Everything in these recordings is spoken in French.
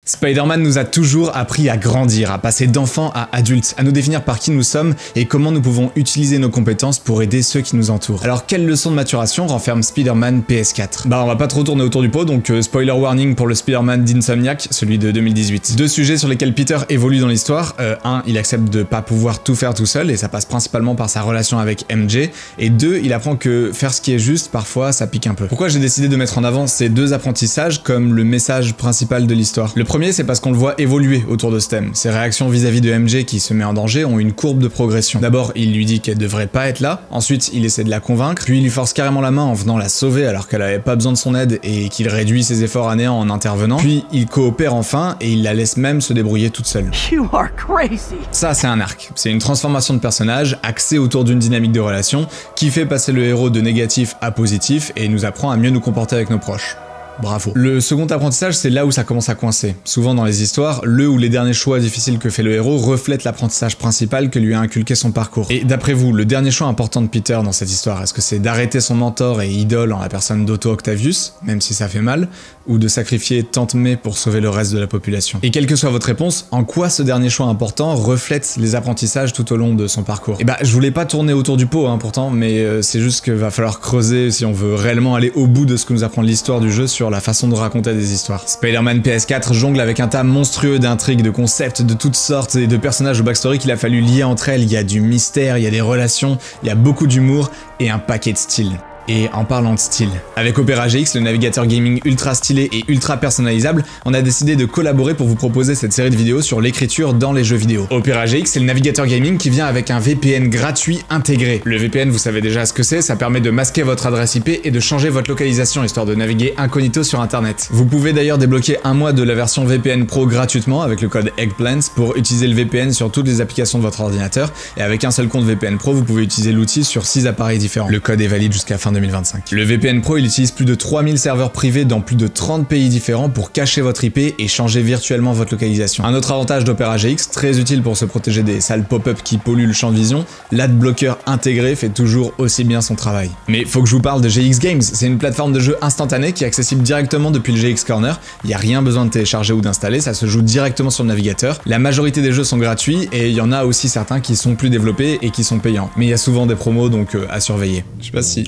Spider-Man nous a toujours appris à grandir, à passer d'enfant à adulte, à nous définir par qui nous sommes et comment nous pouvons utiliser nos compétences pour aider ceux qui nous entourent. Alors quelle leçon de maturation renferme Spider-Man PS4? Bah on va pas trop tourner autour du pot, donc spoiler warning pour le Spider-Man d'Insomniac, celui de 2018. Deux sujets sur lesquels Peter évolue dans l'histoire. Un, il accepte de pas pouvoir tout faire tout seul et ça passe principalement par sa relation avec MJ. Et deux, il apprend que faire ce qui est juste, parfois ça pique un peu. Pourquoi j'ai décidé de mettre en avant ces deux apprentissages comme le message principal de l'histoire? Le premier, c'est parce qu'on le voit évoluer autour de ce thème. Ses réactions vis-à-vis de MJ qui se met en danger ont une courbe de progression. D'abord, il lui dit qu'elle devrait pas être là, ensuite il essaie de la convaincre, puis il lui force carrément la main en venant la sauver alors qu'elle avait pas besoin de son aide et qu'il réduit ses efforts à néant en intervenant, puis il coopère enfin et il la laisse même se débrouiller toute seule. You are crazy. Ça, c'est un arc. C'est une transformation de personnage axée autour d'une dynamique de relation qui fait passer le héros de négatif à positif et nous apprend à mieux nous comporter avec nos proches. Bravo. Le second apprentissage, c'est là où ça commence à coincer. Souvent dans les histoires, le ou les derniers choix difficiles que fait le héros reflètent l'apprentissage principal que lui a inculqué son parcours. Et d'après vous, le dernier choix important de Peter dans cette histoire, est-ce que c'est d'arrêter son mentor et idole en la personne d'Otto Octavius, même si ça fait mal, ou de sacrifier Tante May pour sauver le reste de la population? Et quelle que soit votre réponse, en quoi ce dernier choix important reflète les apprentissages tout au long de son parcours? Et bah, je voulais pas tourner autour du pot, hein, pourtant, mais c'est juste qu'il va falloir creuser si on veut réellement aller au bout de ce que nous apprend l'histoire du jeu sur la façon de raconter des histoires. Spider-Man PS4 jongle avec un tas monstrueux d'intrigues, de concepts de toutes sortes et de personnages au backstory qu'il a fallu lier entre elles. Il y a du mystère, il y a des relations, il y a beaucoup d'humour et un paquet de style. Et en parlant de style, avec Opera GX, le navigateur gaming ultra stylé et ultra personnalisable, on a décidé de collaborer pour vous proposer cette série de vidéos sur l'écriture dans les jeux vidéo. Opera GX, c'est le navigateur gaming qui vient avec un VPN gratuit intégré. Le VPN, vous savez déjà ce que c'est, ça permet de masquer votre adresse IP et de changer votre localisation histoire de naviguer incognito sur internet. Vous pouvez d'ailleurs débloquer un mois de la version VPN Pro gratuitement avec le code Eggplants pour utiliser le VPN sur toutes les applications de votre ordinateur, et avec un seul compte VPN Pro, vous pouvez utiliser l'outil sur 6 appareils différents. Le code est valide jusqu'à fin 2025. Le VPN Pro, il utilise plus de 3000 serveurs privés dans plus de 30 pays différents pour cacher votre IP et changer virtuellement votre localisation. Un autre avantage d'Opera GX, très utile pour se protéger des sales pop-up qui polluent le champ de vision, l'adblocker intégré fait toujours aussi bien son travail. Mais faut que je vous parle de GX Games, c'est une plateforme de jeu instantanée qui est accessible directement depuis le GX Corner, il n'y a rien besoin de télécharger ou d'installer, ça se joue directement sur le navigateur. La majorité des jeux sont gratuits et il y en a aussi certains qui sont plus développés et qui sont payants. Mais il y a souvent des promos donc à surveiller. Je sais pas si...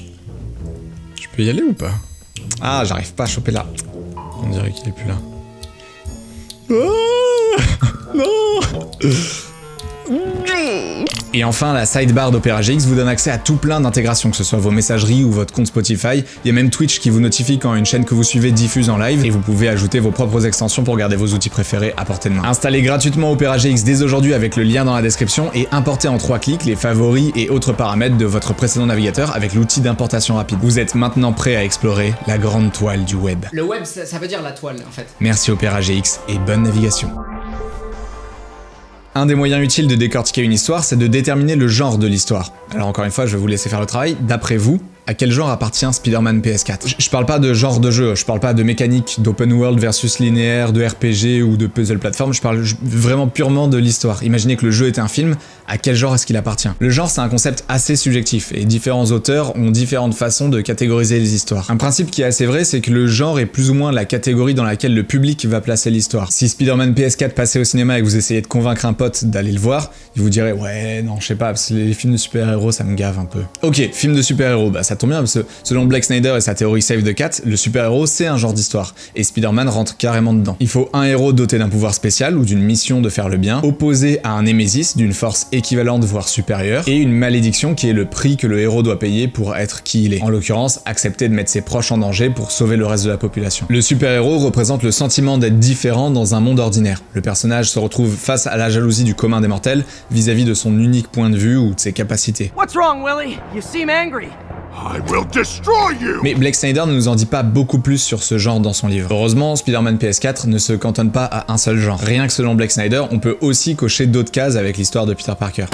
Je peux y aller ou pas? Ah, j'arrive pas à choper là. On dirait qu'il est plus là. Oh non. Et enfin, la sidebar d'Opera GX vous donne accès à tout plein d'intégrations, que ce soit vos messageries ou votre compte Spotify. Il y a même Twitch qui vous notifie quand une chaîne que vous suivez diffuse en live, et vous pouvez ajouter vos propres extensions pour garder vos outils préférés à portée de main. Installez gratuitement Opera GX dès aujourd'hui avec le lien dans la description et importez en 3 clics les favoris et autres paramètres de votre précédent navigateur avec l'outil d'importation rapide. Vous êtes maintenant prêt à explorer la grande toile du web. Le web, ça veut dire la toile, en fait. Merci Opera GX et bonne navigation. Un des moyens utiles de décortiquer une histoire, c'est de déterminer le genre de l'histoire. Alors encore une fois, je vais vous laisser faire le travail. D'après vous, à quel genre appartient Spider-Man PS4? Je parle pas de genre de jeu, je parle pas de mécanique, d'open world versus linéaire, de RPG ou de puzzle platform, je parle vraiment purement de l'histoire. Imaginez que le jeu était un film, à quel genre est-ce qu'il appartient? Le genre, c'est un concept assez subjectif, et différents auteurs ont différentes façons de catégoriser les histoires. Un principe qui est assez vrai, c'est que le genre est plus ou moins la catégorie dans laquelle le public va placer l'histoire. Si Spider-Man PS4 passait au cinéma et que vous essayez de convaincre un pote d'aller le voir, il vous dirait « Ouais, non, je sais pas, parce que les films de super-héros, ça me gave un peu. » Ok, film de super-héros, bah ça tombe bien, parce que selon Blake Snyder et sa théorie Save the Cat, le super-héros c'est un genre d'histoire, et Spider-Man rentre carrément dedans. Il faut un héros doté d'un pouvoir spécial ou d'une mission de faire le bien, opposé à un némésis d'une force équivalente voire supérieure, et une malédiction qui est le prix que le héros doit payer pour être qui il est. En l'occurrence, accepter de mettre ses proches en danger pour sauver le reste de la population. Le super-héros représente le sentiment d'être différent dans un monde ordinaire. Le personnage se retrouve face à la jalousie du commun des mortels vis-à-vis de son unique point de vue ou de ses capacités. What's wrong, Willie? You seem angry. I will destroy you! Mais Blake Snyder ne nous en dit pas beaucoup plus sur ce genre dans son livre. Heureusement, Spider-Man PS4 ne se cantonne pas à un seul genre. Rien que selon Blake Snyder, on peut aussi cocher d'autres cases avec l'histoire de Peter Parker.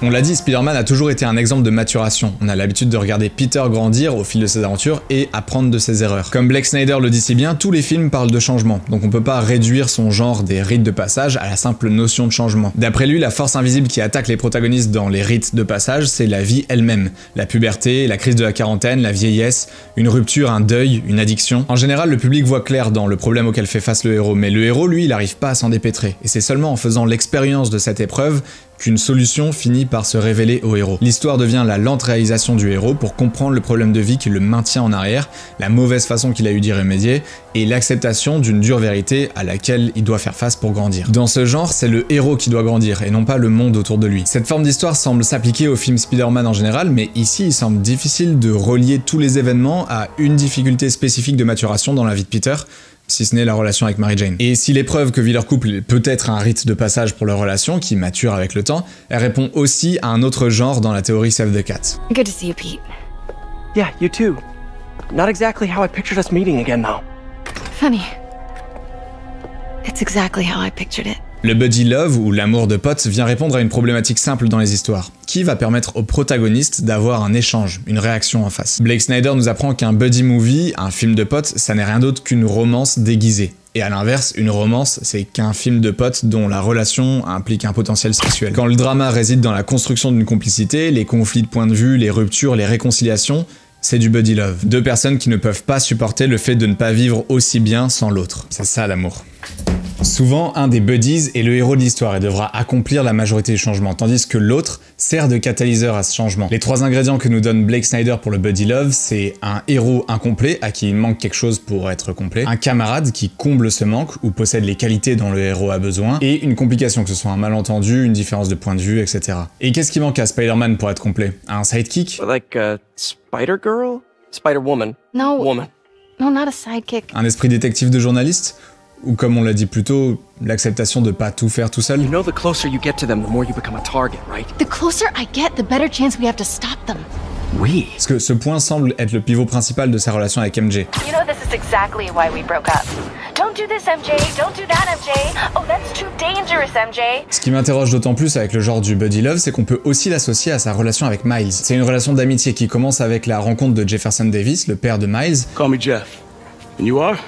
On l'a dit, Spider-Man a toujours été un exemple de maturation. On a l'habitude de regarder Peter grandir au fil de ses aventures et apprendre de ses erreurs. Comme Blake Snyder le dit si bien, tous les films parlent de changement, donc on peut pas réduire son genre des rites de passage à la simple notion de changement. D'après lui, la force invisible qui attaque les protagonistes dans les rites de passage, c'est la vie elle-même. La puberté, la crise de la quarantaine, la vieillesse, une rupture, un deuil, une addiction. En général, le public voit clair dans le problème auquel fait face le héros, mais le héros, lui, il n'arrive pas à s'en dépêtrer. Et c'est seulement en faisant l'expérience de cette épreuve qu'une solution finit par se révéler au héros. L'histoire devient la lente réalisation du héros pour comprendre le problème de vie qui le maintient en arrière, la mauvaise façon qu'il a eu d'y remédier, et l'acceptation d'une dure vérité à laquelle il doit faire face pour grandir. Dans ce genre, c'est le héros qui doit grandir, et non pas le monde autour de lui. Cette forme d'histoire semble s'appliquer au film Spider-Man en général, mais ici, il semble difficile de relier tous les événements à une difficulté spécifique de maturation dans la vie de Peter, si ce n'est la relation avec Mary Jane. Et si l'épreuve que vit leur couple peut être un rite de passage pour leur relation, qui mature avec le temps, elle répond aussi à un autre genre dans la théorie Save the Cat. Good to see you, Pete. Yeah, you too. Not exactly how I pictured us meeting again, though. Funny. It's exactly how I pictured it. Le buddy love, ou l'amour de potes, vient répondre à une problématique simple dans les histoires, qui va permettre aux protagonistes d'avoir un échange, une réaction en face. Blake Snyder nous apprend qu'un buddy movie, un film de potes, ça n'est rien d'autre qu'une romance déguisée. Et à l'inverse, une romance, c'est qu'un film de potes dont la relation implique un potentiel sexuel. Quand le drama réside dans la construction d'une complicité, les conflits de point de vue, les ruptures, les réconciliations, c'est du buddy love. Deux personnes qui ne peuvent pas supporter le fait de ne pas vivre aussi bien sans l'autre. C'est ça l'amour. Souvent, un des buddies est le héros de l'histoire et devra accomplir la majorité du changement, tandis que l'autre sert de catalyseur à ce changement. Les trois ingrédients que nous donne Blake Snyder pour le buddy love, c'est un héros incomplet à qui il manque quelque chose pour être complet, un camarade qui comble ce manque ou possède les qualités dont le héros a besoin, et une complication, que ce soit un malentendu, une différence de point de vue, etc. Et qu'est-ce qui manque à Spider-Man pour être complet? Un sidekick? Like a Spider-Girl? Spider-Woman? No. Woman. No, not a sidekick. Un esprit détective de journaliste? Ou comme on l'a dit plus tôt, l'acceptation de pas tout faire tout seul? You know the closer you get to them, the more you become a target, right? The closer I get, the better chance we have to stop them. We? Parce que ce point semble être le pivot principal de sa relation avec MJ. You know this is exactly why we broke up. Don't do this, MJ. Don't do that, MJ. Oh, that's too dangerous, MJ. Ce qui m'interroge d'autant plus avec le genre du buddy love, c'est qu'on peut aussi l'associer à sa relation avec Miles. C'est une relation d'amitié qui commence avec la rencontre de Jefferson Davis, le père de Miles. Call me Jeff. And you are?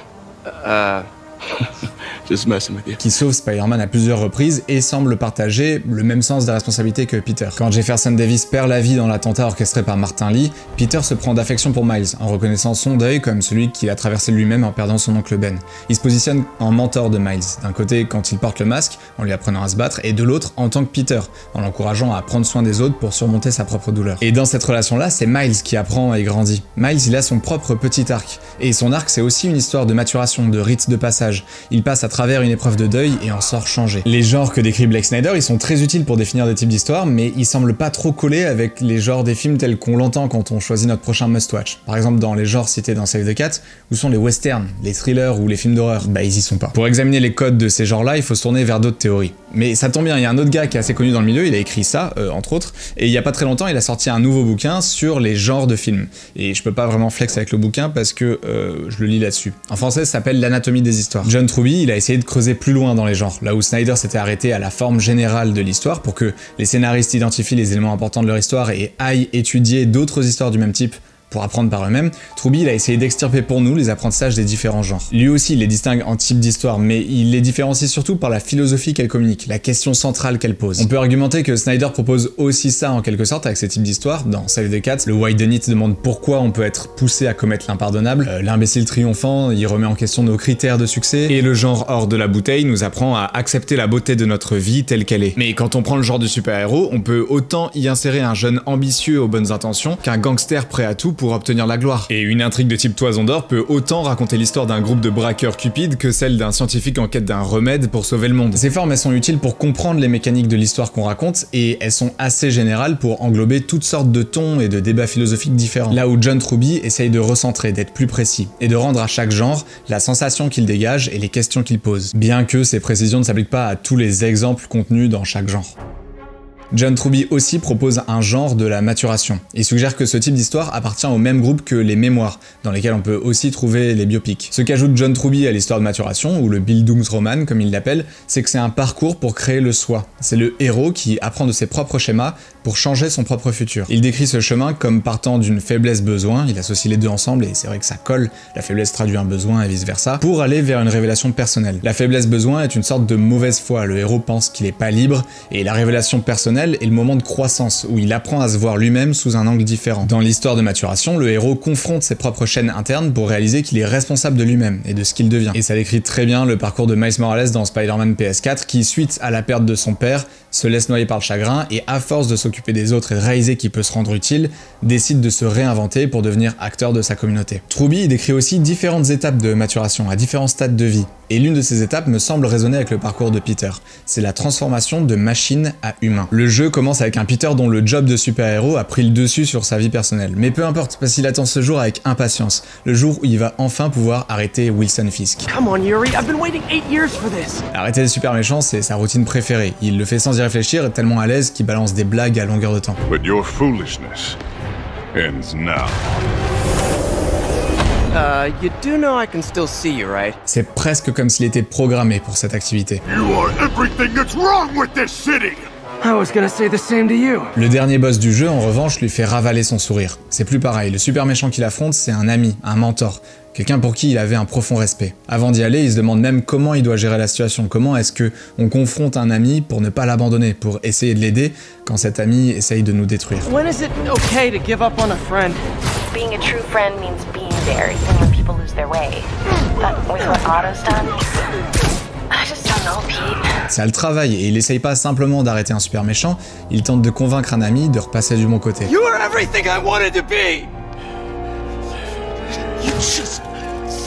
Just messing with you. Qui sauve Spider-Man à plusieurs reprises et semble partager le même sens de responsabilité que Peter. Quand Jefferson Davis perd la vie dans l'attentat orchestré par Martin Lee, Peter se prend d'affection pour Miles, en reconnaissant son deuil comme celui qu'il a traversé lui-même en perdant son oncle Ben. Il se positionne en mentor de Miles, d'un côté quand il porte le masque, en lui apprenant à se battre, et de l'autre en tant que Peter, en l'encourageant à prendre soin des autres pour surmonter sa propre douleur. Et dans cette relation-là, c'est Miles qui apprend et grandit. Miles, il a son propre petit arc, et son arc c'est aussi une histoire de maturation, de rite de passage. Il passe à travers une épreuve de deuil et en sort changé. Les genres que décrit Blake Snyder, ils sont très utiles pour définir des types d'histoires, mais ils semblent pas trop coller avec les genres des films tels qu'on l'entend quand on choisit notre prochain must-watch. Par exemple, dans les genres cités dans Save the Cat, où sont les westerns, les thrillers ou les films d'horreur? Bah ils y sont pas. Pour examiner les codes de ces genres-là, il faut se tourner vers d'autres théories. Mais ça tombe bien, il y a un autre gars qui est assez connu dans le milieu, il a écrit ça, entre autres, et il y a pas très longtemps, il a sorti un nouveau bouquin sur les genres de films. Et je peux pas vraiment flex avec le bouquin parce que je le lis là-dessus. En français, ça s'appelle L'anatomie des histoires. John Truby, il a essayé de creuser plus loin dans les genres, là où Snyder s'était arrêté à la forme générale de l'histoire pour que les scénaristes identifient les éléments importants de leur histoire et aillent étudier d'autres histoires du même type pour apprendre par eux-mêmes. Truby, il a essayé d'extirper pour nous les apprentissages des différents genres. Lui aussi, il les distingue en types d'histoire, mais il les différencie surtout par la philosophie qu'elle communique, la question centrale qu'elle pose. On peut argumenter que Snyder propose aussi ça en quelque sorte avec ces types d'histoires. Dans Save the Cat, le Why Done It demande pourquoi on peut être poussé à commettre l'impardonnable. L'imbécile triomphant, il remet en question nos critères de succès. Et le genre hors de la bouteille nous apprend à accepter la beauté de notre vie telle qu'elle est. Mais quand on prend le genre du super-héros, on peut autant y insérer un jeune ambitieux aux bonnes intentions qu'un gangster prêt à tout pour obtenir la gloire. Et une intrigue de type Toison d'Or peut autant raconter l'histoire d'un groupe de braqueurs cupides que celle d'un scientifique en quête d'un remède pour sauver le monde. Ces formes, elles sont utiles pour comprendre les mécaniques de l'histoire qu'on raconte et elles sont assez générales pour englober toutes sortes de tons et de débats philosophiques différents. Là où John Truby essaye de recentrer, d'être plus précis et de rendre à chaque genre la sensation qu'il dégage et les questions qu'il pose. Bien que ces précisions ne s'appliquent pas à tous les exemples contenus dans chaque genre. John Truby aussi propose un genre de la maturation. Il suggère que ce type d'histoire appartient au même groupe que les mémoires, dans lesquels on peut aussi trouver les biopics. Ce qu'ajoute John Truby à l'histoire de maturation, ou le Bildungsroman comme il l'appelle, c'est que c'est un parcours pour créer le soi. C'est le héros qui apprend de ses propres schémas pour changer son propre futur. Il décrit ce chemin comme partant d'une faiblesse-besoin, il associe les deux ensemble et c'est vrai que ça colle, la faiblesse traduit un besoin et vice versa, pour aller vers une révélation personnelle. La faiblesse-besoin est une sorte de mauvaise foi, le héros pense qu'il est pas libre, et la révélation personnelle est le moment de croissance, où il apprend à se voir lui-même sous un angle différent. Dans l'histoire de maturation, le héros confronte ses propres chaînes internes pour réaliser qu'il est responsable de lui-même et de ce qu'il devient. Et ça décrit très bien le parcours de Miles Morales dans Spider-Man PS4 qui, suite à la perte de son père, se laisse noyer par le chagrin et à force de s'occuper des autres et de réaliser qu'il peut se rendre utile, décide de se réinventer pour devenir acteur de sa communauté. Truby décrit aussi différentes étapes de maturation à différents stades de vie, et l'une de ces étapes me semble résonner avec le parcours de Peter. C'est la transformation de machine à humain. Le jeu commence avec un Peter dont le job de super-héros a pris le dessus sur sa vie personnelle. Mais peu importe, parce qu'il attend ce jour avec impatience, le jour où il va enfin pouvoir arrêter Wilson Fisk. Come on, Yuri, I've been waiting 8 years for this. Arrêter les super méchants, c'est sa routine préférée. Il le fait sans y réfléchir, tellement à l'aise qu'il balance des blagues à longueur de temps. But your foolishness ends now. You do know I can still see you, right? C'est presque comme s'il était programmé pour cette activité. You are everything that's wrong with this city! I was gonna say the same to you. Le dernier boss du jeu, en revanche, lui fait ravaler son sourire. C'est plus pareil, le super méchant qu'il affronte, c'est un ami, un mentor, quelqu'un pour qui il avait un profond respect. Avant d'y aller, il se demande même comment il doit gérer la situation, comment est-ce que on confronte un ami pour ne pas l'abandonner, pour essayer de l'aider quand cet ami essaye de nous détruire. When is it okay to give up on a friend? Being a true friend means being there even when people lose their way. But with what Otto's done, I just don't know, Pete. Ça le travaille et il essaye pas simplement d'arrêter un super méchant, il tente de convaincre un ami de repasser du bon côté. You are everything I wanted to be. You just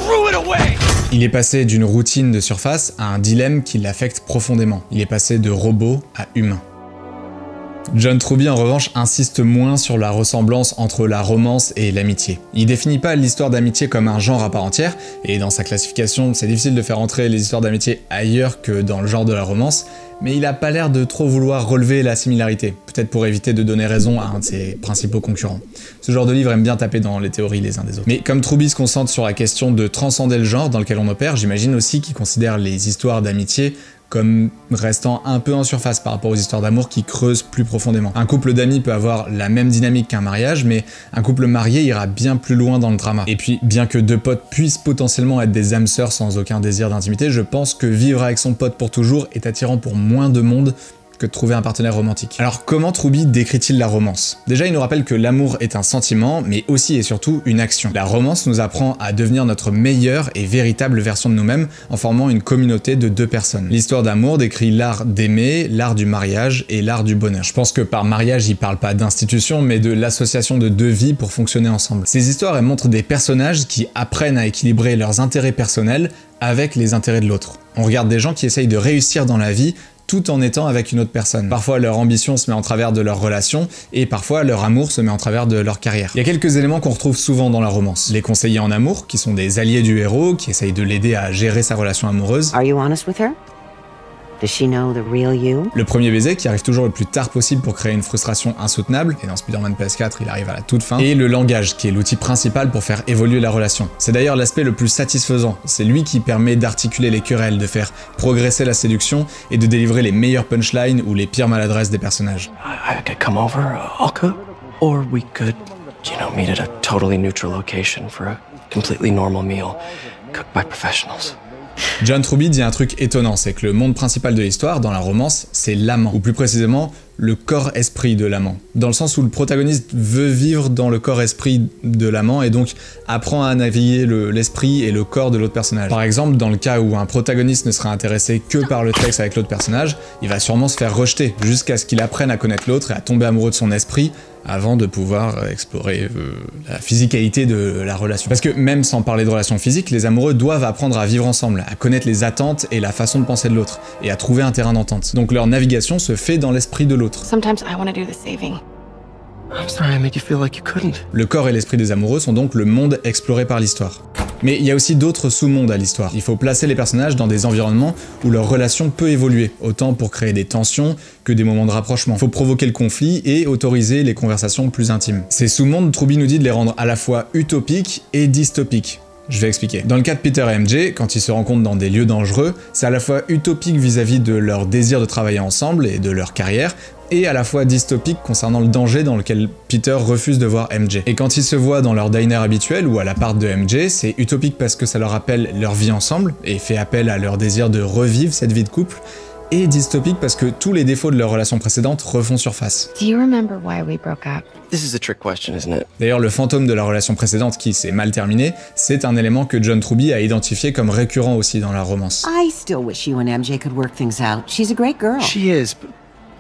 threw it away. Il est passé d'une routine de surface à un dilemme qui l'affecte profondément. Il est passé de robot à humain. John Truby en revanche insiste moins sur la ressemblance entre la romance et l'amitié. Il définit pas l'histoire d'amitié comme un genre à part entière, et dans sa classification c'est difficile de faire entrer les histoires d'amitié ailleurs que dans le genre de la romance, mais il a pas l'air de trop vouloir relever la similarité, peut-être pour éviter de donner raison à un de ses principaux concurrents. Ce genre de livre aime bien taper dans les théories les uns des autres. Mais comme Truby se concentre sur la question de transcender le genre dans lequel on opère, j'imagine aussi qu'il considère les histoires d'amitié comme restant un peu en surface par rapport aux histoires d'amour qui creusent plus profondément. Un couple d'amis peut avoir la même dynamique qu'un mariage, mais un couple marié ira bien plus loin dans le drama. Et puis, bien que deux potes puissent potentiellement être des âmes sœurs sans aucun désir d'intimité, je pense que vivre avec son pote pour toujours est attirant pour moins de monde que de trouver un partenaire romantique. Alors comment Truby décrit-il la romance? Déjà il nous rappelle que l'amour est un sentiment, mais aussi et surtout une action. La romance nous apprend à devenir notre meilleure et véritable version de nous-mêmes en formant une communauté de deux personnes. L'histoire d'amour décrit l'art d'aimer, l'art du mariage et l'art du bonheur. Je pense que par mariage il parle pas d'institution, mais de l'association de deux vies pour fonctionner ensemble. Ces histoires elles montrent des personnages qui apprennent à équilibrer leurs intérêts personnels avec les intérêts de l'autre. On regarde des gens qui essayent de réussir dans la vie tout en étant avec une autre personne. Parfois leur ambition se met en travers de leur relation, et parfois leur amour se met en travers de leur carrière. Il y a quelques éléments qu'on retrouve souvent dans la romance. Les conseillers en amour, qui sont des alliés du héros, qui essayent de l'aider à gérer sa relation amoureuse. Are you honest with her? Does she know the real you? Le premier baiser, qui arrive toujours le plus tard possible pour créer une frustration insoutenable, et dans Spider-Man PS4 il arrive à la toute fin. Et le langage, qui est l'outil principal pour faire évoluer la relation. C'est d'ailleurs l'aspect le plus satisfaisant, c'est lui qui permet d'articuler les querelles, de faire progresser la séduction, et de délivrer les meilleures punchlines ou les pires maladresses des personnages. I could come over, I'll cook. Or we could, meet at a totally neutral location for a completely normal meal, cooked by professionals. John Truby dit un truc étonnant, c'est que le monde principal de l'histoire, dans la romance, c'est l'amant, ou plus précisément, le corps-esprit de l'amant. Dans le sens où le protagoniste veut vivre dans le corps-esprit de l'amant et donc apprend à naviguer l'esprit et le corps de l'autre personnage. Par exemple, dans le cas où un protagoniste ne sera intéressé que par le sexe avec l'autre personnage, il va sûrement se faire rejeter, jusqu'à ce qu'il apprenne à connaître l'autre et à tomber amoureux de son esprit, avant de pouvoir explorer la physicalité de la relation. Parce que même sans parler de relations physiques, les amoureux doivent apprendre à vivre ensemble, à connaître les attentes et la façon de penser de l'autre, et à trouver un terrain d'entente. Donc leur navigation se fait dans l'esprit de l'autre. Sometimes I want to do the saving. I'm sorry I made you feel like you couldn't. Le corps et l'esprit des amoureux sont donc le monde exploré par l'histoire. Mais il y a aussi d'autres sous-mondes à l'histoire. Il faut placer les personnages dans des environnements où leur relation peut évoluer, autant pour créer des tensions que des moments de rapprochement. Il faut provoquer le conflit et autoriser les conversations plus intimes. Ces sous-mondes, Truby nous dit de les rendre à la fois utopiques et dystopiques. Je vais expliquer. Dans le cas de Peter et MJ, quand ils se rencontrent dans des lieux dangereux, c'est à la fois utopique vis-à-vis de leur désir de travailler ensemble et de leur carrière, et à la fois dystopique concernant le danger dans lequel Peter refuse de voir MJ. Et quand ils se voient dans leur diner habituel ou à l'appart de MJ, c'est utopique parce que ça leur rappelle leur vie ensemble et fait appel à leur désir de revivre cette vie de couple, et dystopique parce que tous les défauts de leur relation précédente refont surface. Do you remember why we broke up? This is a trick question, isn't it? D'ailleurs, le fantôme de la relation précédente qui s'est mal terminée, c'est un élément que John Truby a identifié comme récurrent aussi dans la romance. I still wish you and MJ could work things out. She's a great girl. She is, but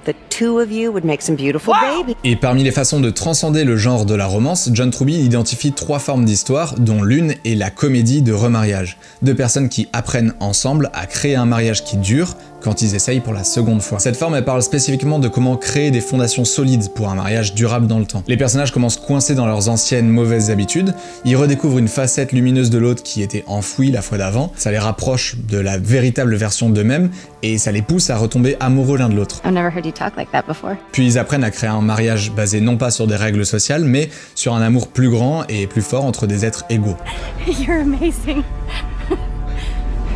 The two of you would make some beautiful babies. Et parmi les façons de transcender le genre de la romance, John Truby identifie 3 formes d'histoire, dont l'une est la comédie de remariage. 2 personnes qui apprennent ensemble à créer un mariage qui dure quand ils essayent pour la seconde fois. Cette forme, elle parle spécifiquement de comment créer des fondations solides pour un mariage durable dans le temps. Les personnages commencent coincés dans leurs anciennes mauvaises habitudes, ils redécouvrent une facette lumineuse de l'autre qui était enfouie la fois d'avant, ça les rapproche de la véritable version d'eux-mêmes, et ça les pousse à retomber amoureux l'un de l'autre. I've never heard you talk like that before. Puis ils apprennent à créer un mariage basé non pas sur des règles sociales, mais sur un amour plus grand et plus fort entre des êtres égaux. You're amazing.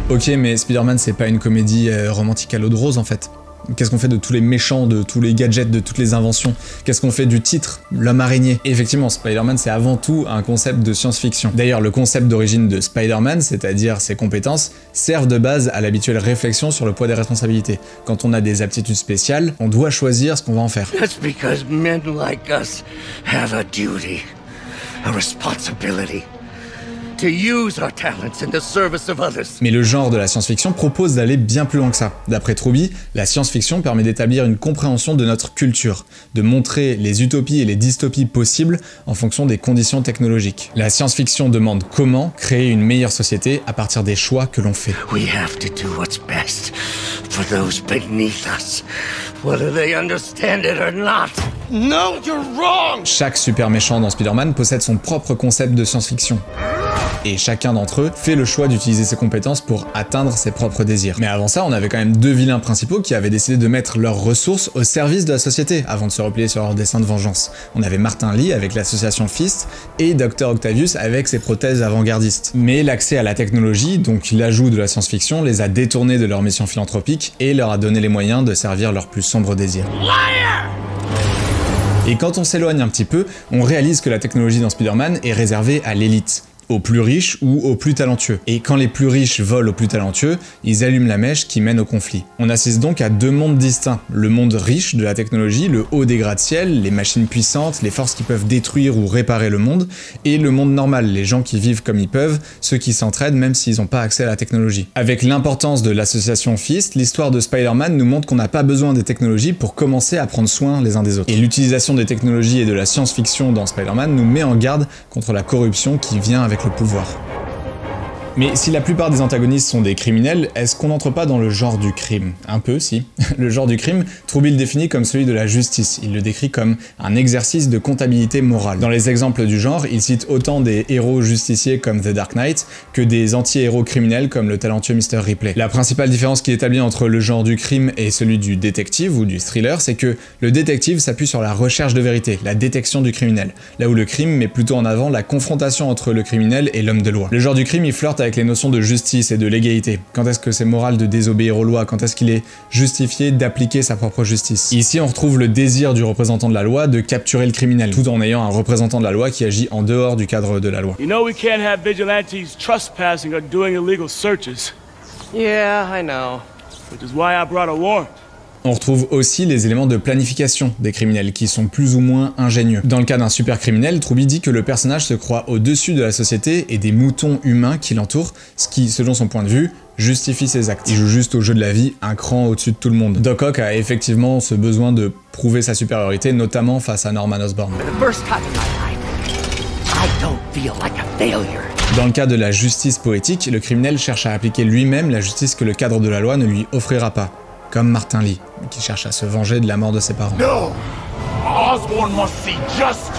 Ok, mais Spider-Man c'est pas une comédie romantique à l'eau de rose en fait. Qu'est-ce qu'on fait de tous les méchants, de tous les gadgets, de toutes les inventions? Qu'est-ce qu'on fait du titre, l'homme araignée? Et effectivement, Spider-Man c'est avant tout un concept de science-fiction. D'ailleurs, le concept d'origine de Spider-Man, c'est-à-dire ses compétences, servent de base à l'habituelle réflexion sur le poids des responsabilités. Quand on a des aptitudes spéciales, on doit choisir ce qu'on va en faire. That's because men like us have a duty, a responsibility. To use our talents in the service of others. Mais le genre de la science-fiction propose d'aller bien plus loin que ça. D'après Truby, la science-fiction permet d'établir une compréhension de notre culture, de montrer les utopies et les dystopies possibles en fonction des conditions technologiques. La science-fiction demande comment créer une meilleure société à partir des choix que l'on fait. We have to do what's best for those beneath us, whether they understand it or not. No, you're wrong! Chaque super méchant dans Spider-Man possède son propre concept de science-fiction. Et chacun d'entre eux fait le choix d'utiliser ses compétences pour atteindre ses propres désirs. Mais avant ça, on avait quand même 2 vilains principaux qui avaient décidé de mettre leurs ressources au service de la société avant de se replier sur leur dessein de vengeance. On avait Martin Lee avec l'association Fist et Dr. Octavius avec ses prothèses avant-gardistes. Mais l'accès à la technologie, donc l'ajout de la science-fiction, les a détournés de leur mission philanthropique et leur a donné les moyens de servir leurs plus sombres désirs. Et quand on s'éloigne un petit peu, on réalise que la technologie dans Spider-Man est réservée à l'élite, aux plus riches ou aux plus talentueux. Et quand les plus riches volent aux plus talentueux, ils allument la mèche qui mène au conflit. On assiste donc à 2 mondes distincts. Le monde riche de la technologie, le haut des gratte-ciel, les machines puissantes, les forces qui peuvent détruire ou réparer le monde, et le monde normal, les gens qui vivent comme ils peuvent, ceux qui s'entraident même s'ils n'ont pas accès à la technologie. Avec l'importance de l'association Fist, l'histoire de Spider-Man nous montre qu'on n'a pas besoin des technologies pour commencer à prendre soin les uns des autres. Et l'utilisation des technologies et de la science-fiction dans Spider-Man nous met en garde contre la corruption qui vient avec le pouvoir. Mais si la plupart des antagonistes sont des criminels, est-ce qu'on n'entre pas dans le genre du crime? Un peu, si. Le genre du crime, Truby le définit comme celui de la justice, il le décrit comme un exercice de comptabilité morale. Dans les exemples du genre, il cite autant des héros justiciers comme The Dark Knight que des anti-héros criminels comme le talentueux Mr. Ripley. La principale différence qui établit entre le genre du crime et celui du détective ou du thriller, c'est que le détective s'appuie sur la recherche de vérité, la détection du criminel, là où le crime met plutôt en avant la confrontation entre le criminel et l'homme de loi. Le genre du crime, il flirte avec les notions de justice et de légalité. Quand est-ce que c'est moral de désobéir aux lois? Quand est-ce qu'il est justifié d'appliquer sa propre justice? Ici, on retrouve le désir du représentant de la loi de capturer le criminel, tout en ayant un représentant de la loi qui agit en dehors du cadre de la loi. You know we can't have vigilantes trespassing or doing illegal searches. yeah, I know. Which is why I brought a warrant. On retrouve aussi les éléments de planification des criminels qui sont plus ou moins ingénieux. Dans le cas d'un super criminel, Truby dit que le personnage se croit au-dessus de la société et des moutons humains qui l'entourent, ce qui, selon son point de vue, justifie ses actes. Il joue juste au jeu de la vie, un cran au-dessus de tout le monde. Doc Ock a effectivement ce besoin de prouver sa supériorité, notamment face à Norman Osborn. Dans le cas de la justice poétique, le criminel cherche à appliquer lui-même la justice que le cadre de la loi ne lui offrira pas. Comme Martin Lee, qui cherche à se venger de la mort de ses parents. No! Osborn must see justice.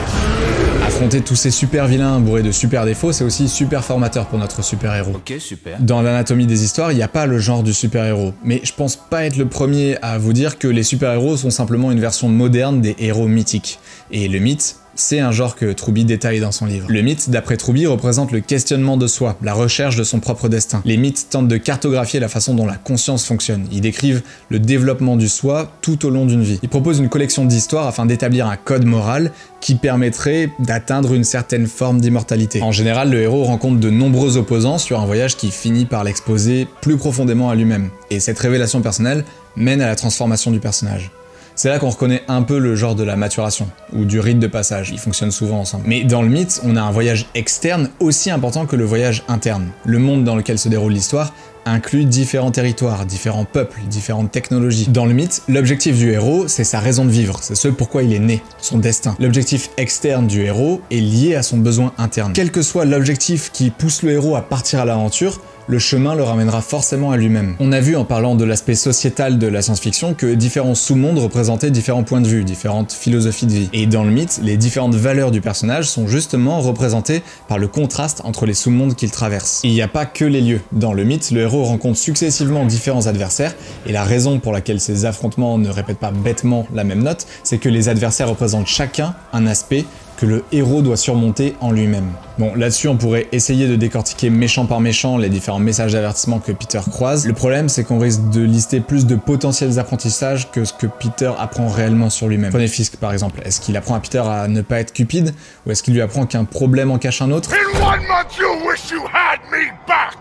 Affronter tous ces super vilains bourrés de super défauts, c'est aussi super formateur pour notre super-héros. Ok, super. Dans l'anatomie des histoires, il n'y a pas le genre du super-héros, mais je pense pas être le premier à vous dire que les super-héros sont simplement une version moderne des héros mythiques. Et le mythe, c'est un genre que Truby détaille dans son livre. Le mythe, d'après Truby, représente le questionnement de soi, la recherche de son propre destin. Les mythes tentent de cartographier la façon dont la conscience fonctionne. Ils décrivent le développement du soi tout au long d'une vie. Ils proposent une collection d'histoires afin d'établir un code moral qui permettrait d'atteindre une certaine forme d'immortalité. En général, le héros rencontre de nombreux opposants sur un voyage qui finit par l'exposer plus profondément à lui-même. Et cette révélation personnelle mène à la transformation du personnage. C'est là qu'on reconnaît un peu le genre de la maturation, ou du rite de passage, ils fonctionnent souvent ensemble. Mais dans le mythe, on a un voyage externe aussi important que le voyage interne. Le monde dans lequel se déroule l'histoire inclut différents territoires, différents peuples, différentes technologies. Dans le mythe, l'objectif du héros, c'est sa raison de vivre, c'est ce pourquoi il est né, son destin. L'objectif externe du héros est lié à son besoin interne. Quel que soit l'objectif qui pousse le héros à partir à l'aventure, le chemin le ramènera forcément à lui-même. On a vu en parlant de l'aspect sociétal de la science-fiction que différents sous-mondes représentaient différents points de vue, différentes philosophies de vie. Et dans le mythe, les différentes valeurs du personnage sont justement représentées par le contraste entre les sous-mondes qu'il traverse. Il n'y a pas que les lieux. Dans le mythe, le héros rencontre successivement différents adversaires, et la raison pour laquelle ces affrontements ne répètent pas bêtement la même note, c'est que les adversaires représentent chacun un aspect que le héros doit surmonter en lui-même. Bon, là-dessus on pourrait essayer de décortiquer méchant par méchant les différents messages d'avertissement que Peter croise. Le problème c'est qu'on risque de lister plus de potentiels apprentissages que ce que Peter apprend réellement sur lui-même. Prenez Fisk par exemple, est-ce qu'il apprend à Peter à ne pas être cupide, ou est-ce qu'il lui apprend qu'un problème en cache un autre? In 1 month you wish you had me back.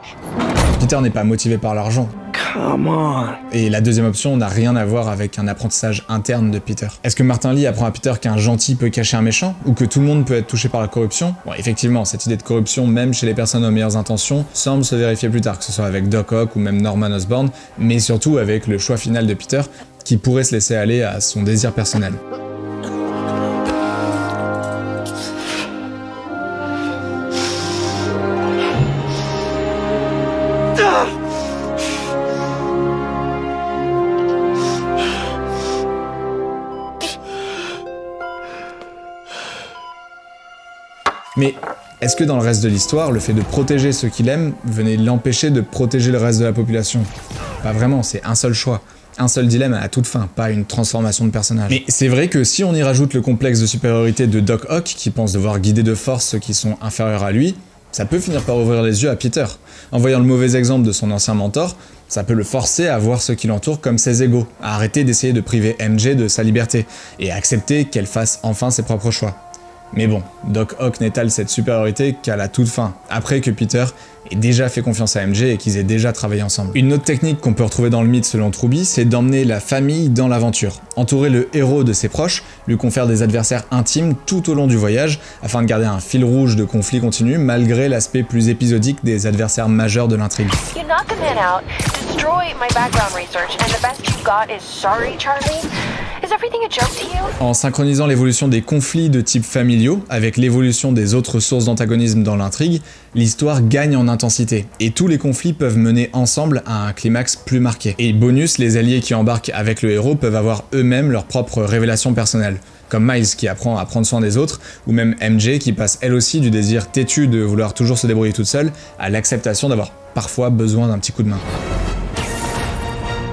Peter n'est pas motivé par l'argent. Come on. Et la deuxième option n'a rien à voir avec un apprentissage interne de Peter. Est-ce que Martin Lee apprend à Peter qu'un gentil peut cacher un méchant, ou que tout le monde peut être touché par la corruption? Bon, effectivement, cette idée de corruption, même chez les personnes aux meilleures intentions, semble se vérifier plus tard, que ce soit avec Doc Ock ou même Norman Osborn, mais surtout avec le choix final de Peter, qui pourrait se laisser aller à son désir personnel. Mais est-ce que dans le reste de l'histoire, le fait de protéger ceux qu'il aime venait l'empêcher de protéger le reste de la population? Pas vraiment, c'est un seul choix. Un seul dilemme à toute fin, pas une transformation de personnage. Mais c'est vrai que si on y rajoute le complexe de supériorité de Doc Ock, qui pense devoir guider de force ceux qui sont inférieurs à lui, ça peut finir par ouvrir les yeux à Peter. En voyant le mauvais exemple de son ancien mentor, ça peut le forcer à voir ceux qui l'entourent comme ses égaux, à arrêter d'essayer de priver MJ de sa liberté, et à accepter qu'elle fasse enfin ses propres choix. Mais bon, Doc Ock n'étale cette supériorité qu'à la toute fin, après que Peter ait déjà fait confiance à MJ et qu'ils aient déjà travaillé ensemble. Une autre technique qu'on peut retrouver dans le mythe selon Truby, c'est d'emmener la famille dans l'aventure. Entourer le héros de ses proches, lui confère des adversaires intimes tout au long du voyage, afin de garder un fil rouge de conflit continu malgré l'aspect plus épisodique des adversaires majeurs de l'intrigue. You knock the man out, destroy my background research, and the best you got is sorry, Charlie? Is everything a joke to you? En synchronisant l'évolution des conflits de type familiaux avec l'évolution des autres sources d'antagonisme dans l'intrigue, l'histoire gagne en intensité, et tous les conflits peuvent mener ensemble à un climax plus marqué. Et bonus, les alliés qui embarquent avec le héros peuvent avoir eux-mêmes leur propre révélation personnelle, comme Miles qui apprend à prendre soin des autres, ou même MJ qui passe elle aussi du désir têtu de vouloir toujours se débrouiller toute seule à l'acceptation d'avoir parfois besoin d'un petit coup de main.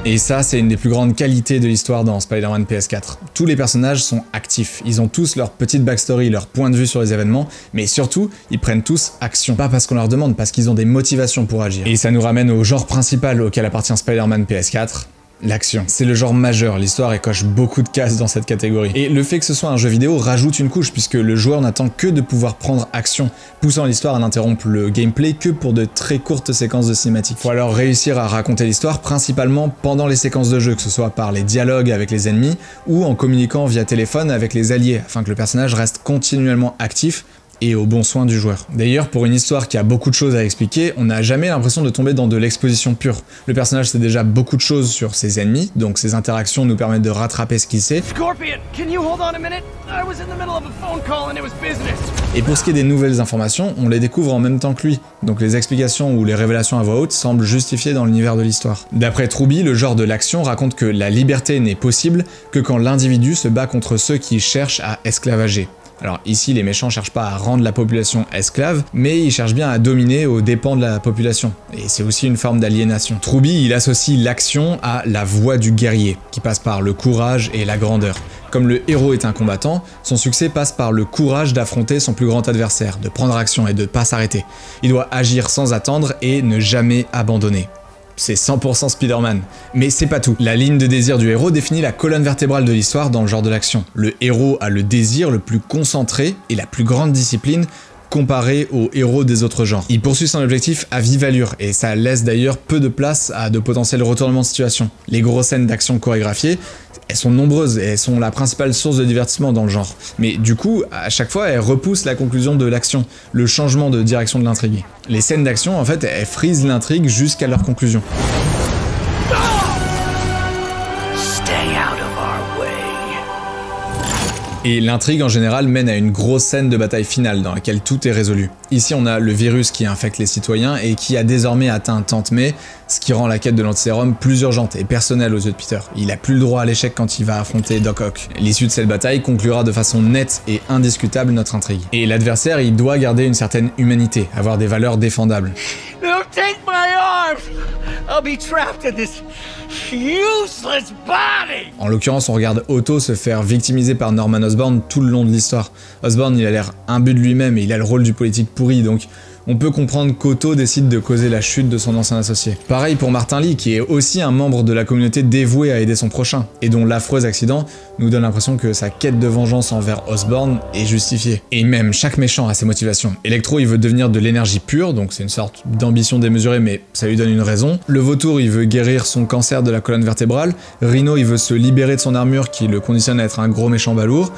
Et ça, c'est une des plus grandes qualités de l'histoire dans Spider-Man PS4. Tous les personnages sont actifs, ils ont tous leur petite backstory, leur point de vue sur les événements, mais surtout, ils prennent tous action. Pas parce qu'on leur demande, parce qu'ils ont des motivations pour agir. Et ça nous ramène au genre principal auquel appartient Spider-Man PS4, l'action. C'est le genre majeur, l'histoire coche beaucoup de cases dans cette catégorie. Et le fait que ce soit un jeu vidéo rajoute une couche, puisque le joueur n'attend que de pouvoir prendre action, poussant l'histoire à n'interrompre le gameplay que pour de très courtes séquences de cinématiques. Faut alors réussir à raconter l'histoire principalement pendant les séquences de jeu, que ce soit par les dialogues avec les ennemis, ou en communiquant via téléphone avec les alliés, afin que le personnage reste continuellement actif et au bon soin du joueur. D'ailleurs, pour une histoire qui a beaucoup de choses à expliquer, on n'a jamais l'impression de tomber dans de l'exposition pure. Le personnage sait déjà beaucoup de choses sur ses ennemis, donc ses interactions nous permettent de rattraper ce qu'il sait. Scorpion, can you hold on a minute? I was in the middle of a phone call and it was business. Et pour ce qui est des nouvelles informations, on les découvre en même temps que lui, donc les explications ou les révélations à voix haute semblent justifiées dans l'univers de l'histoire. D'après Truby, le genre de l'action raconte que la liberté n'est possible que quand l'individu se bat contre ceux qui cherchent à esclavager. Alors ici, les méchants cherchent pas à rendre la population esclave, mais ils cherchent bien à dominer aux dépens de la population. Et c'est aussi une forme d'aliénation. Truby, il associe l'action à la voie du guerrier, qui passe par le courage et la grandeur. Comme le héros est un combattant, son succès passe par le courage d'affronter son plus grand adversaire, de prendre action et de pas s'arrêter. Il doit agir sans attendre et ne jamais abandonner. C'est 100% Spider-Man. Mais c'est pas tout. La ligne de désir du héros définit la colonne vertébrale de l'histoire dans le genre de l'action. Le héros a le désir le plus concentré et la plus grande discipline comparé aux héros des autres genres. Il poursuit son objectif à vive allure, et ça laisse d'ailleurs peu de place à de potentiels retournements de situation. Les grosses scènes d'action chorégraphiées, elles sont nombreuses et elles sont la principale source de divertissement dans le genre. Mais du coup, à chaque fois, elles repoussent la conclusion de l'action, le changement de direction de l'intrigue. Les scènes d'action, en fait, elles frisent l'intrigue jusqu'à leur conclusion. Et l'intrigue en général mène à une grosse scène de bataille finale dans laquelle tout est résolu. Ici on a le virus qui infecte les citoyens et qui a désormais atteint Tante May, ce qui rend la quête de l'antisérum plus urgente et personnelle aux yeux de Peter. Il a plus le droit à l'échec quand il va affronter Doc Ock. L'issue de cette bataille conclura de façon nette et indiscutable notre intrigue. Et l'adversaire, il doit garder une certaine humanité, avoir des valeurs défendables. No, take my arms! I'll be trapped in this useless body! En l'occurrence, on regarde Otto se faire victimiser par Norman Osborn tout le long de l'histoire. Osborn, il a l'air imbu de lui-même et il a le rôle du politique pourri, donc on peut comprendre qu'Otto décide de causer la chute de son ancien associé. Pareil pour Martin Lee, qui est aussi un membre de la communauté dévoué à aider son prochain, et dont l'affreux accident nous donne l'impression que sa quête de vengeance envers Osborn est justifiée. Et même chaque méchant a ses motivations. Electro, il veut devenir de l'énergie pure, donc c'est une sorte d'ambition démesurée, mais ça lui donne une raison. Le vautour, il veut guérir son cancer de la colonne vertébrale. Rhino, il veut se libérer de son armure qui le conditionne à être un gros méchant balourd.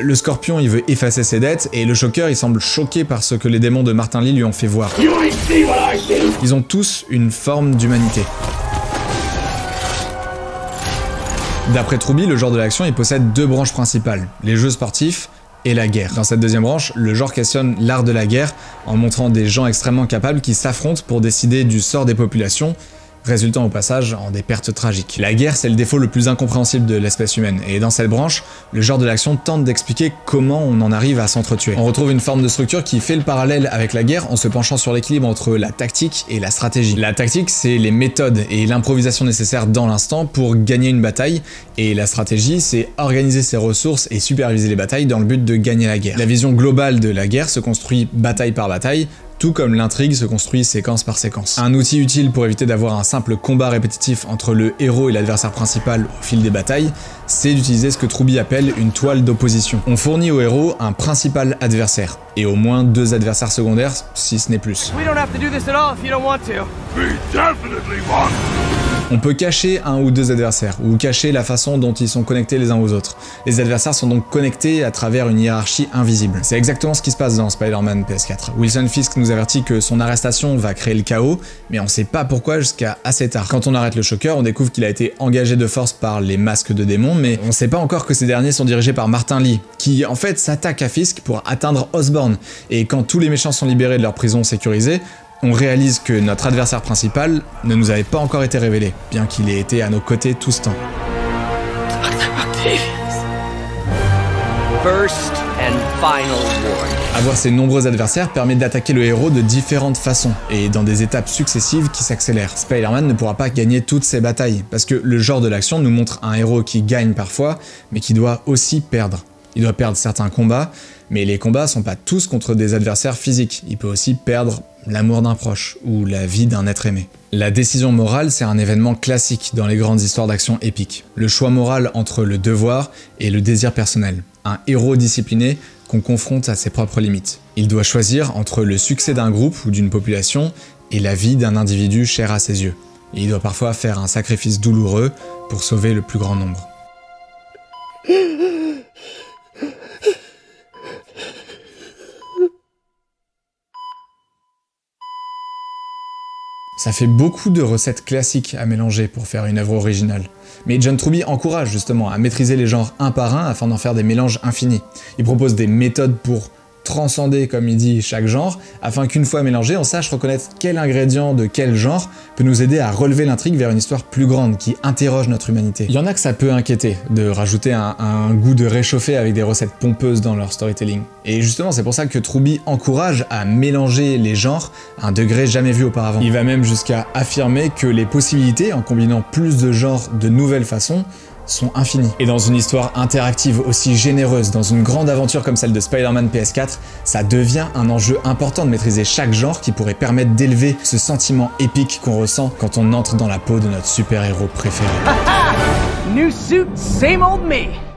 Le scorpion, il veut effacer ses dettes, et le choqueur, il semble choqué par ce que les démons de Martin Lee lui ont fait voir. Ils ont tous une forme d'humanité. D'après Truby, le genre de l'action, il possède deux branches principales, les jeux sportifs et la guerre. Dans cette deuxième branche, le genre questionne l'art de la guerre en montrant des gens extrêmement capables qui s'affrontent pour décider du sort des populations, résultant au passage en des pertes tragiques. La guerre, c'est le défaut le plus incompréhensible de l'espèce humaine, et dans cette branche, le genre de l'action tente d'expliquer comment on en arrive à s'entretuer. On retrouve une forme de structure qui fait le parallèle avec la guerre en se penchant sur l'équilibre entre la tactique et la stratégie. La tactique, c'est les méthodes et l'improvisation nécessaires dans l'instant pour gagner une bataille, et la stratégie, c'est organiser ses ressources et superviser les batailles dans le but de gagner la guerre. La vision globale de la guerre se construit bataille par bataille, tout comme l'intrigue se construit séquence par séquence. Un outil utile pour éviter d'avoir un simple combat répétitif entre le héros et l'adversaire principal au fil des batailles, c'est d'utiliser ce que Truby appelle une toile d'opposition. On fournit au héros un principal adversaire, et au moins deux adversaires secondaires, si ce n'est plus. On peut cacher un ou deux adversaires, ou cacher la façon dont ils sont connectés les uns aux autres. Les adversaires sont donc connectés à travers une hiérarchie invisible. C'est exactement ce qui se passe dans Spider-Man PS4. Wilson Fisk nous avertit que son arrestation va créer le chaos, mais on sait pas pourquoi jusqu'à assez tard. Quand on arrête le choqueur, on découvre qu'il a été engagé de force par les masques de démons, mais on sait pas encore que ces derniers sont dirigés par Martin Lee, qui en fait s'attaque à Fisk pour atteindre Osborn. Et quand tous les méchants sont libérés de leur prison sécurisée, on réalise que notre adversaire principal ne nous avait pas encore été révélé, bien qu'il ait été à nos côtés tout ce temps. First and final warning. Avoir ces nombreux adversaires permet d'attaquer le héros de différentes façons, et dans des étapes successives qui s'accélèrent. Spider-Man ne pourra pas gagner toutes ses batailles, parce que le genre de l'action nous montre un héros qui gagne parfois, mais qui doit aussi perdre. Il doit perdre certains combats, mais les combats sont pas tous contre des adversaires physiques. Il peut aussi perdre l'amour d'un proche ou la vie d'un être aimé. La décision morale, c'est un événement classique dans les grandes histoires d'action épiques. Le choix moral entre le devoir et le désir personnel. Un héros discipliné qu'on confronte à ses propres limites. Il doit choisir entre le succès d'un groupe ou d'une population et la vie d'un individu cher à ses yeux. Et il doit parfois faire un sacrifice douloureux pour sauver le plus grand nombre. Ça fait beaucoup de recettes classiques à mélanger pour faire une œuvre originale. Mais John Truby encourage justement à maîtriser les genres un par un afin d'en faire des mélanges infinis. Il propose des méthodes pour transcender, comme il dit, chaque genre, afin qu'une fois mélangé, on sache reconnaître quel ingrédient de quel genre peut nous aider à relever l'intrigue vers une histoire plus grande, qui interroge notre humanité. Il y en a que ça peut inquiéter, de rajouter un goût de réchauffé avec des recettes pompeuses dans leur storytelling. Et justement, c'est pour ça que Truby encourage à mélanger les genres à un degré jamais vu auparavant. Il va même jusqu'à affirmer que les possibilités, en combinant plus de genres de nouvelles façons, sont infinies. Et dans une histoire interactive aussi généreuse, dans une grande aventure comme celle de Spider-Man PS4, ça devient un enjeu important de maîtriser chaque genre qui pourrait permettre d'élever ce sentiment épique qu'on ressent quand on entre dans la peau de notre super-héros préféré. New suit, same old me.